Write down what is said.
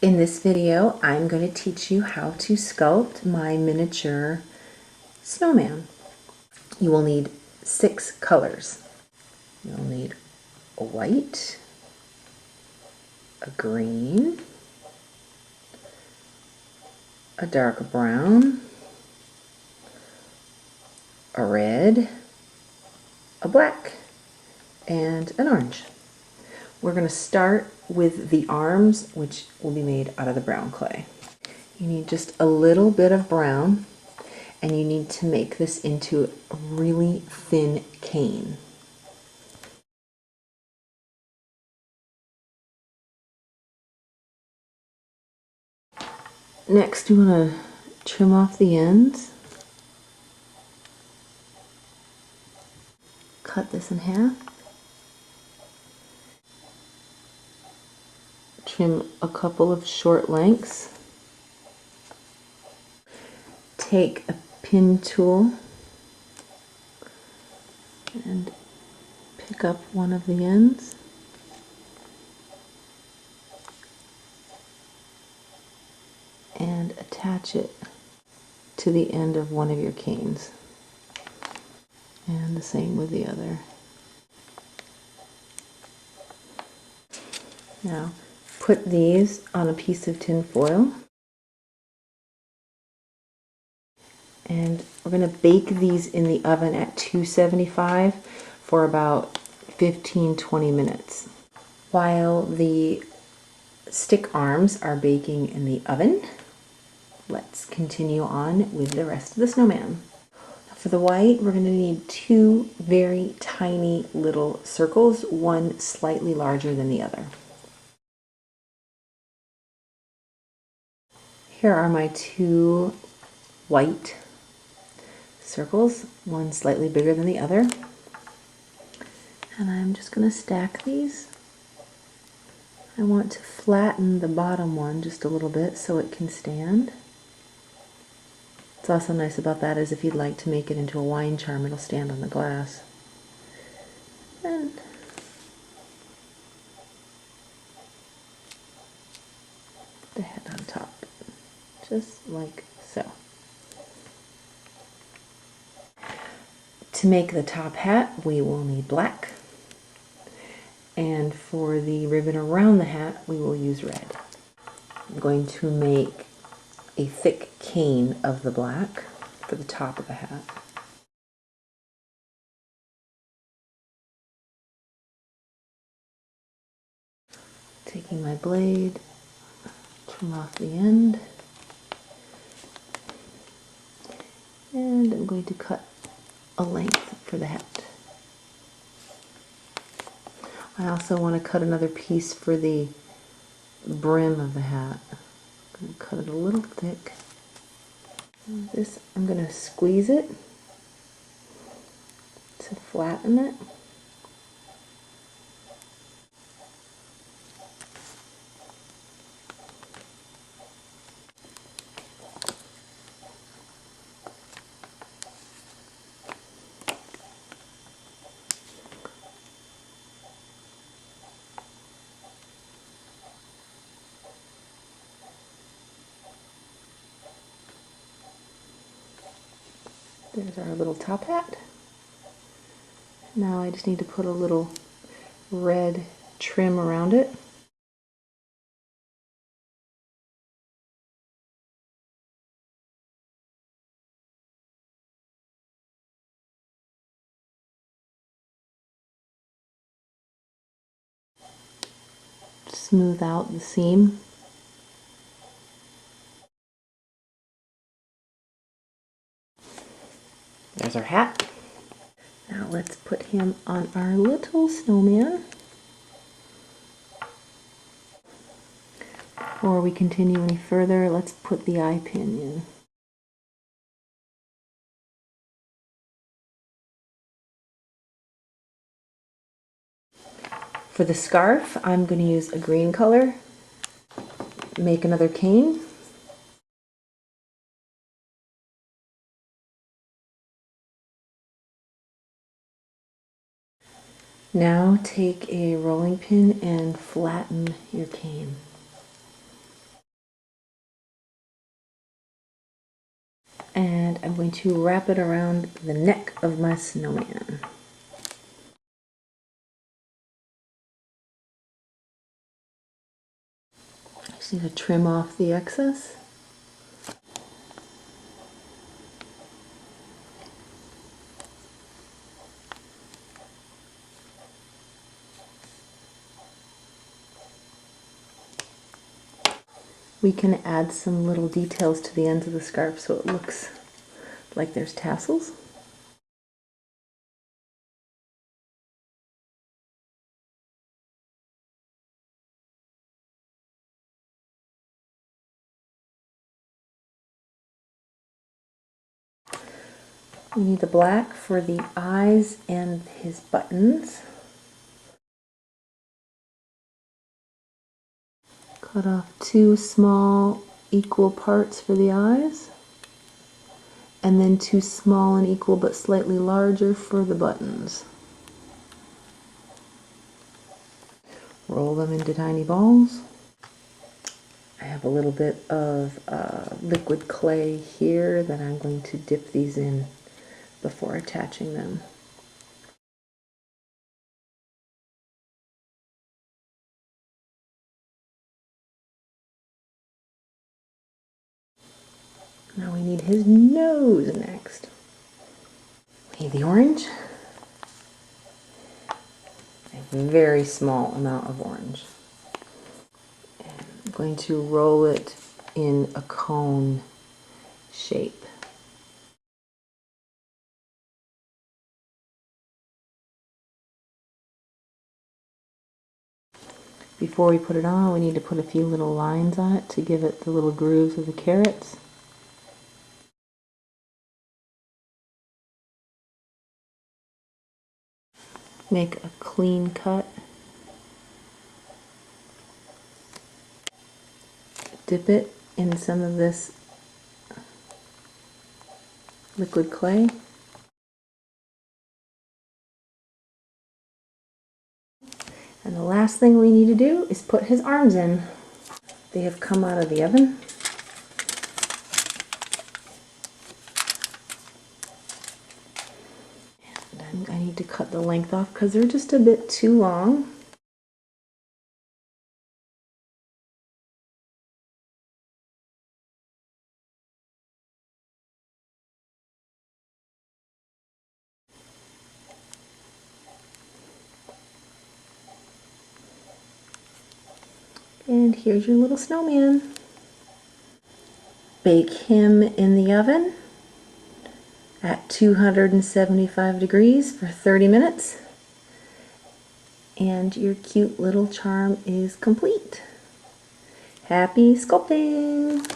In this video, I'm going to teach you how to sculpt my miniature snowman. You will need 6 colors. You'll need a white, a green, a dark brown, a red, a black, and an orange. We're going to start with the arms, which will be made out of the brown clay. You need just a little bit of brown, and you need to make this into a really thin cane. Next, you want to trim off the ends. Cut this in half. Trim a couple of short lengths. Take a pin tool and pick up one of the ends. And attach it to the end of one of your canes. And the same with the other. Now, put these on a piece of tin foil. And we're going to bake these in the oven at 275 for about 15-20 minutes. While the stick arms are baking in the oven, let's continue on with the rest of the snowman. For the white, we're going to need 2 very tiny little circles, one slightly larger than the other. Here are my 2 white circles, one slightly bigger than the other. And I'm just going to stack these. I want to flatten the bottom one just a little bit so it can stand. What's also nice about that is if you'd like to make it into a wine charm, it'll stand on the glass. And the head on top, just like so. To make the top hat, we will need black. And for the ribbon around the hat, we will use red. I'm going to make a thick cane of the black for the top of the hat. Taking my blade, trim off the end, and I'm going to cut a length for the hat. I also want to cut another piece for the brim of the hat. I'm going to cut it a little thick. This, I'm going to squeeze it to flatten it. There's our little top hat. Now I just need to put a little red trim around it. Smooth out the seam. There's our hat. Now let's put him on our little snowman. Before we continue any further, let's put the eye pin in. For the scarf, I'm going to use a green color. Make another cane. Now take a rolling pin and flatten your cane. And I'm going to wrap it around the neck of my snowman. I just need to trim off the excess. We can add some little details to the ends of the scarf so it looks like there's tassels. We need the black for the eyes and his buttons. Cut off 2 small equal parts for the eyes, and then 2 small and equal but slightly larger for the buttons. Roll them into tiny balls. I have a little bit of liquid clay here that I'm going to dip these in before attaching them. Now we need his nose next. We need the orange. A very small amount of orange. And I'm going to roll it in a cone shape. Before we put it on, we need to put a few little lines on it to give it the little grooves of the carrots. Make a clean cut. Dip it in some of this liquid clay. And the last thing we need to do is put his arms in. They have come out of the oven. And I need to cut the length off because they're just a bit too long. And here's your little snowman. Bake him in the oven at 275 degrees for 30 minutes. And your cute little charm is complete. Happy sculpting!